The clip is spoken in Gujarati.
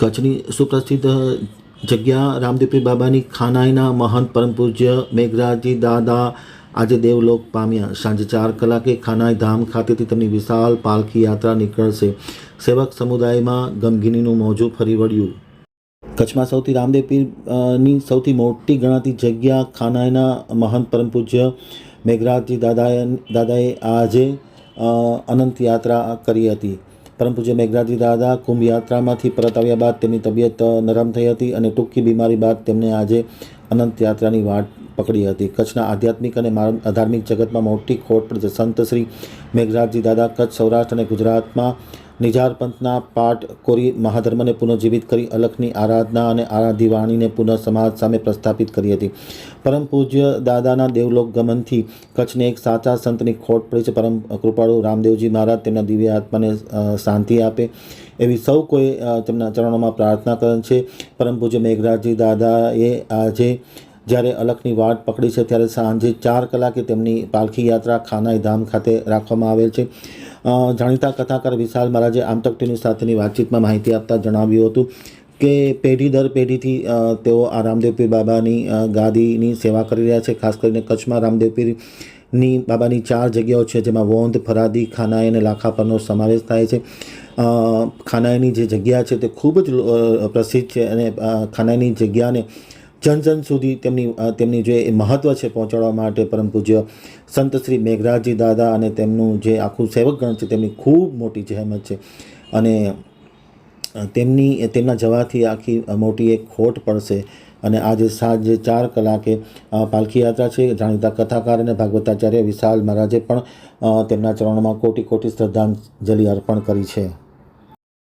કચ્છની સુપ્રસિદ્ધ જગ્યા રામદેવપીર બાબાની ખાનાઈના મહંત પરમ પૂજ્ય મેઘરાજજી દાદા આજે દેવલોક પામ્યા। સાંજે 4 કલાકે ખાનાઈ ધામ ખાતેથી તેમની વિશાળ પાલખી યાત્રા નીકળશે। સેવક સમુદાયમાં ગમગીનીનું મોજું ફરી વળ્યું। કચ્છમાં રામદેવપીરની સૌથી મોટી ગણાતી જગ્યા ખાનાઈના મહંત પરમ પૂજ્ય મેઘરાજજી દાદાએ આજે અનંત યાત્રા કરી હતી। પરમ પૂજ્ય મેઘરાજજી દાદા કુંભ યાત્રામાંથી પરત આવ્યા બાદ તેમની તબિયત નરમ થઈ હતી અને ટૂંકી બીમારી બાદ તેમને આજે અનંત યાત્રાની વાટ પકડી હતી। કચ્છના આધ્યાત્મિક અને ધાર્મિક જગતમાં મોટી ખોટ પર સંત શ્રી મેઘરાજજી દાદા કચ્છ, સૌરાષ્ટ્ર અને ગુજરાતમાં નિજાર પંથના પાઠ કોરી મહાધર્મને પુનઃજીવિત કરી અલખની આરાધના અને આરાધી વાણીને પુનઃ સમાજ સામે પ્રસ્થાપિત કરી હતી। પરમ પૂજ્ય દાદાના દેવલોક ગમનથી કચ્છને એક સાચા સંતની ખોટ પડી છે। પરમ કૃપાળુ રામદેવજી મહારાજ તેમના દિવ્ય આત્માને શાંતિ આપે એવી સૌ કોઈ તેમના ચરણોમાં પ્રાર્થના કરે છે। પરમ પૂજ્ય મેઘરાજજી દાદાએ આજે જ્યારે અલખની વાટ પકડી છે ત્યારે સાંજે 4 કલાકે તેમની પાલખી યાત્રા ખાનાઈ ધામ ખાતે રાખવામાં આવેલ છે। જાણીતા કથાકાર વિશાલ મહારાજે આમતક ટીવી સાથેની વાતચીતમાં માહિતી આપતા જણાવ્યું હતું કે પેઢી દર પેઢીથી તેઓ આ રામદેવપીર બાબાની ગાદીની સેવા કરી રહ્યા છે। ખાસ કરીને કચ્છમાં રામદેવપીરની બાબાની 4 જગ્યાઓ છે, જેમાં વોંધ, ફરાદી, ખાનાઈ અને લાખાપરનો સમાવેશ થાય છે। ખાનાઈની જે જગ્યા છે તે ખૂબ જ પ્રસિદ્ધ છે અને ખાનાઈની જગ્યાને જન સુધી તેમની જે મહત્ત્વ છે પહોંચાડવા માટે પરમ પૂજ્ય સંત શ્રી મેઘરાજજી દાદા અને તેમનું જે આખું સેવકગણ છે તેમની ખૂબ મોટી જહેમત છે અને તેમના જવાથી આખી મોટી એક ખોટ પડશે અને આજે સાંજે 4 કલાકે પાલખી યાત્રા છે। જાણીતા કથાકાર અને ભાગવતાચાર્ય વિશાલ મહારાજે પણ તેમના ચરણોમાં કોટી કોટી શ્રદ્ધાંજલિ અર્પણ કરી છે।